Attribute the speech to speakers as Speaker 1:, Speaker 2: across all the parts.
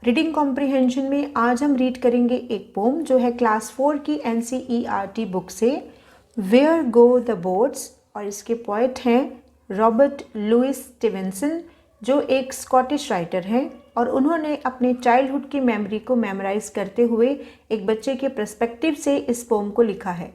Speaker 1: Reading comprehension में आज हम रीड करेंगे एक पोम जो है क्लास 4 की NCERT बुक से, वेयर गो द बोट्स, और इसके पोएट हैं रॉबर्ट लुइस स्टीवेंसन जो एक स्कॉटिश राइटर हैं, और उन्होंने अपने चाइल्डहुड की मेमोरी को मेमोराइज करते हुए एक बच्चे के पर्सपेक्टिव से इस पोम को लिखा है।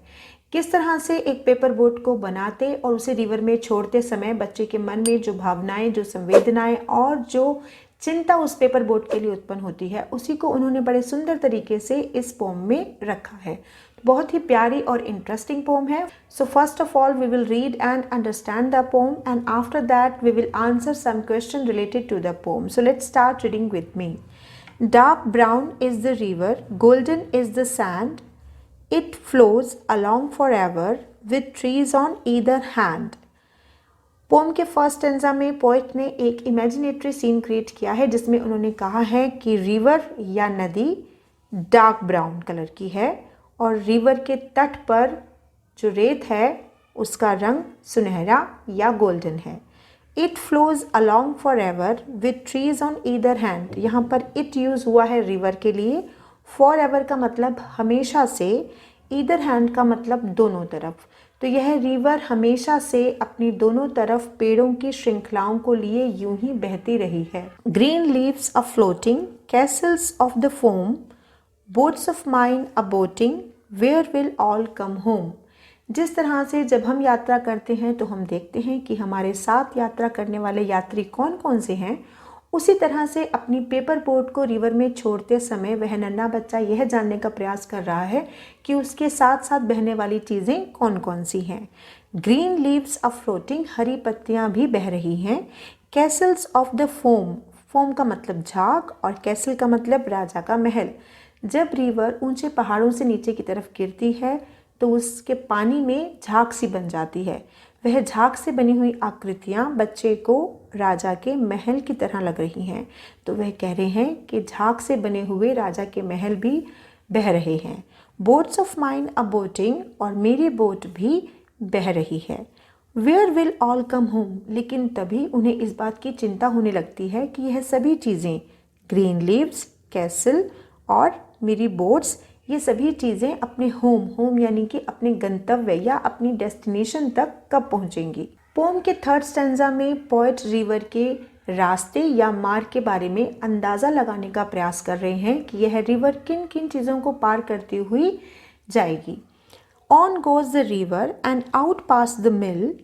Speaker 1: किस तरह से एक पेपर बोट को बनाते और उसे रिवर में छोड़ते समय बच्चे के मन में जो भावनाएं, जो संवेदनाएं और जो चिंता उस पेपर बोट के लिए उत्पन्न होती है, उसी को उन्होंने बड़े सुंदर तरीके से इस पोम में रखा है। बहुत ही प्यारी और इंटरेस्टिंग पोम है। So first of all we will read and understand the poem and after that we will answer some question related to the poem. So let's start reading with me. Dark brown is the river, golden is the sand, it flows along forever with trees on either hand। Poem के first stanza में poet ने एक imaginatory scene create किया है जिसमें उन्होंने कहा है कि रिवर या नदी डार्क ब्राउन कलर की है और रिवर के तट पर जो रेत है उसका रंग सुनहरा या गोल्डन है। It flows along for ever with trees on either hand, यहाँ पर इट यूज़ हुआ है रिवर के लिए। फॉर एवर का मतलब हमेशा से, ईदर हैंड का मतलब दोनों तरफ। तो यह रिवर हमेशा से अपनी दोनों तरफ पेड़ों की श्रृंखलाओं को लिए यूं ही बहती रही है। Green leaves are floating, castles of the foam, boats of mine are boating, where will all come home. जिस तरह से जब हम यात्रा करते हैं तो हम देखते हैं कि हमारे साथ यात्रा करने वाले यात्री कौन कौन से हैं, उसी तरह से अपनी पेपर बोट को रिवर में छोड़ते समय वह नन्हा बच्चा यह जानने का प्रयास कर रहा है कि उसके साथ साथ बहने वाली चीज़ें कौन कौन सी हैं। ग्रीन लीव्स आर फ्लोटिंग, हरी पत्तियां भी बह रही हैं। Castle's of the foam, foam का मतलब झाग और कैसल का मतलब राजा का महल। जब रिवर ऊंचे पहाड़ों से नीचे की तरफ गिरती है तो उसके पानी में झाग सी बन जाती है। वह झाग से बनी हुई आकृतियाँ बच्चे को राजा के महल की तरह लग रही हैं। तो वह कह रहे हैं कि झाग से बने हुए राजा के महल भी बह रहे हैं। Boats of mine are boating, और मेरी बोट भी बह रही है। Where will all come home, लेकिन तभी उन्हें इस बात की चिंता होने लगती है कि यह सभी चीज़ें, ग्रीन लीव्स, कैसल और मेरी बोट्स, ये सभी चीज़ें अपने होम यानी कि अपने गंतव्य या अपनी डेस्टिनेशन तक कब पहुँचेंगी। पोम के थर्ड स्टैंजा में पोएट रिवर के रास्ते या मार्ग के बारे में अंदाज़ा लगाने का प्रयास कर रहे हैं कि यह रिवर किन किन चीज़ों को पार करती हुई जाएगी। On goes the river and out pass the mill,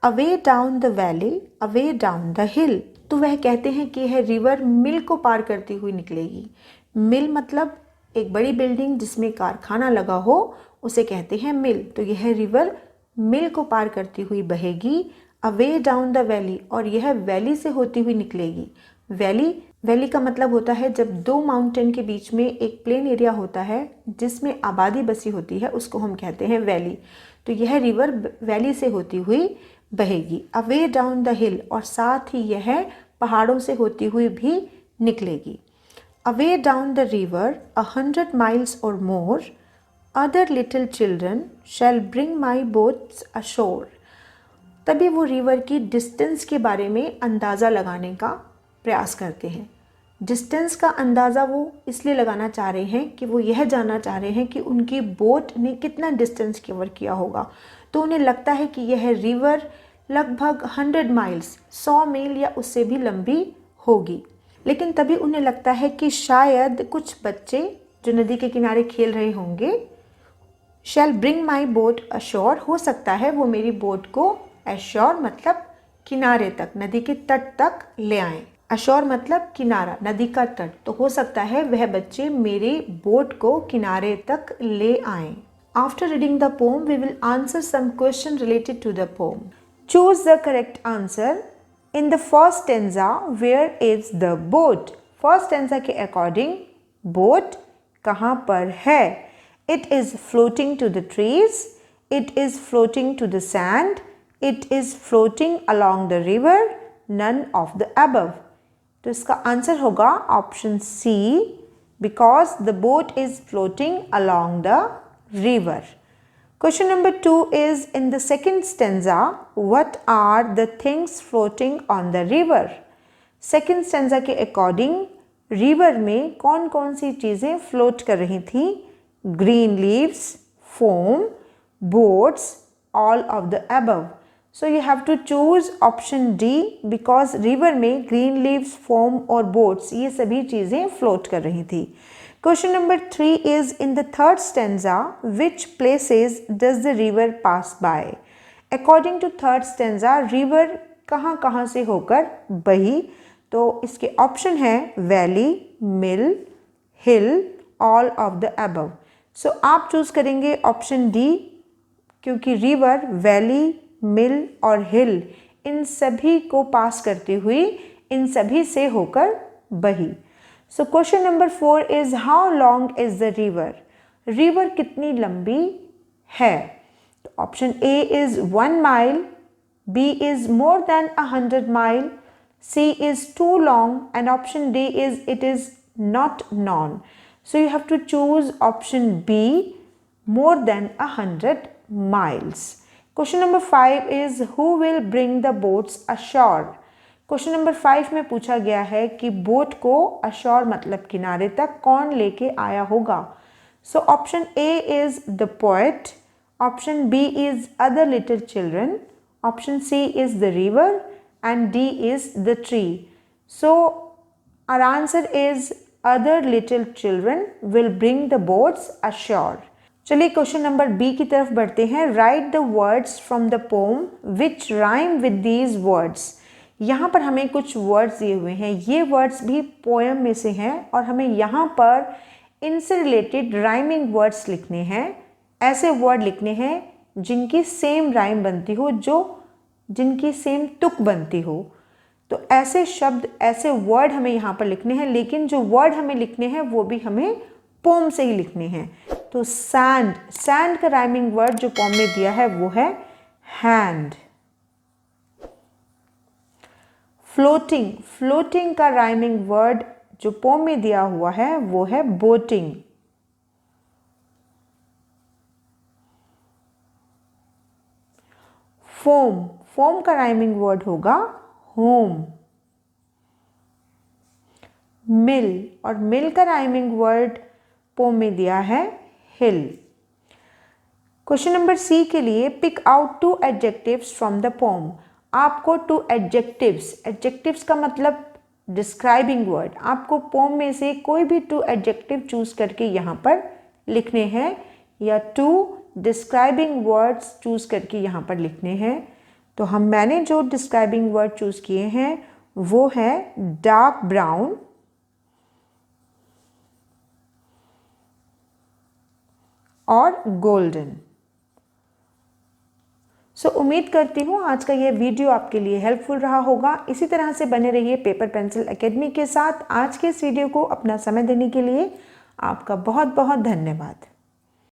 Speaker 1: away down the valley, away down the हिल। तो वह कहते हैं कि यह रिवर मिल को पार करती हुई निकलेगी। मिल मतलब एक बड़ी बिल्डिंग जिसमें कारखाना लगा हो, उसे कहते हैं मिल। तो यह रिवर मिल को पार करती हुई बहेगी। अवे डाउन द वैली, और यह वैली से होती हुई निकलेगी। वैली का मतलब होता है जब दो माउंटेन के बीच में एक प्लेन एरिया होता है जिसमें आबादी बसी होती है, उसको हम कहते हैं वैली। तो यह रिवर वैली से होती हुई बहेगी। अवे डाउन द हिल, और साथ ही यह पहाड़ों से होती हुई भी निकलेगी। Away down the river 100 miles or more, other little children shall bring my boats ashore। तभी वो रिवर की डिस्टेंस के बारे में अंदाज़ा लगाने का प्रयास करते हैं। डिस्टेंस का अंदाज़ा वो इसलिए लगाना चाह रहे हैं कि वो यह जानना चाह रहे हैं कि उनकी बोट ने कितना डिस्टेंस कवर किया होगा। तो उन्हें लगता है कि यह रिवर लगभग 100 माइल्स, 100 मील या उससे भी लंबी होगी। लेकिन तभी उन्हें लगता है कि शायद कुछ बच्चे जो नदी के किनारे खेल रहे होंगे, शैल ब्रिंग माई बोट अशोर, हो सकता है वो मेरी बोट को अशोर मतलब किनारे तक, नदी के तट तक ले आएं। अशोर मतलब किनारा, नदी का तट। तो हो सकता है वह बच्चे मेरे बोट को किनारे तक ले आएं। After reading the poem we will answer some question related to the poem. Choose the correct answer. In the first stanza, where is the boat? First stanza के according, boat कहाँ पर है? It is floating to the trees. It is floating to the sand. It is floating along the river. None of the above. तो इसका answer होगा option C, because the boat is floating along the river. Question number 2 is, in the second stanza, what are the things floating on the river? Second stanza के according, river में कौन कौन सी चीज़ें float कर रही थी? Green leaves, foam, boats, all of the above. So you have to choose option D because river में ग्रीन लीव्स, फोम और बोट्स ये सभी चीज़ें फ्लोट कर रही थी। Question number 3 is in the third stanza which places does the river pass by? According to third stanza river कहाँ कहाँ से होकर बही? तो इसके ऑप्शन है valley, mill, hill, all of the above. So आप चूज करेंगे ऑप्शन डी क्योंकि रिवर वैली, मिल और हिल इन सभी को पास करती हुई इन सभी से होकर बही। So question number 4 is how long is the river? River कितनी लंबी है? तो option A is 1 mile, B is more than 100 mile, C is too long and option D is it is not known. So you have to choose option B, more than 100 miles. Question number 5 is who will bring the boats ashore? Question number 5 में पूछा गया है कि boat को ashore मतलब किनारे तक कौन लेके आया होगा? So option A is the poet, option B is other little children, option C is the river and D is the tree. So our answer is other little children will bring the boats ashore. चलिए question number B की तरफ बढ़ते हैं। Right the words from the pome which rhyme with these words. यहाँ पर हमें कुछ words दिए हुए हैं, ये वर्ड्स भी पोएम में से हैं और हमें यहाँ पर इनसे रिलेटेड राइमिंग वर्ड्स लिखने हैं। ऐसे वर्ड लिखने हैं जिनकी सेम राइम बनती हो, जिनकी सेम तुक बनती हो। तो ऐसे शब्द, ऐसे वर्ड हमें यहाँ पर लिखने हैं, लेकिन जो वर्ड हमें लिखने हैं वो भी हमें पोम से ही लिखने हैं। तो सैंड, सैंड का राइमिंग वर्ड जो पोम में दिया है वो है हैंड। फ्लोटिंग, फ्लोटिंग का राइमिंग वर्ड जो पोम में दिया हुआ है वो है बोटिंग। फोम, फोम का राइमिंग वर्ड होगा होम। मिल, और मिल का राइमिंग वर्ड पोम में दिया है हिल। क्वेश्चन नंबर सी के लिए pick out 2 adjectives from the poem. आपको 2 एडजेक्टिव्स, एडजेक्टिव्स का मतलब डिस्क्राइबिंग वर्ड, आपको पोम में से कोई भी 2 एडजेक्टिव चूज करके यहाँ पर लिखने हैं या 2 डिस्क्राइबिंग वर्ड्स चूज करके यहाँ पर लिखने हैं। तो मैंने जो डिस्क्राइबिंग वर्ड चूज किए हैं वो है डार्क ब्राउन, और गोल्डन। सो उम्मीद करती हूँ आज का ये वीडियो आपके लिए हेल्पफुल रहा होगा। इसी तरह से बने रहिए पेपर पेंसिल एकेडमी के साथ। आज के इस वीडियो को अपना समय देने के लिए आपका बहुत बहुत धन्यवाद।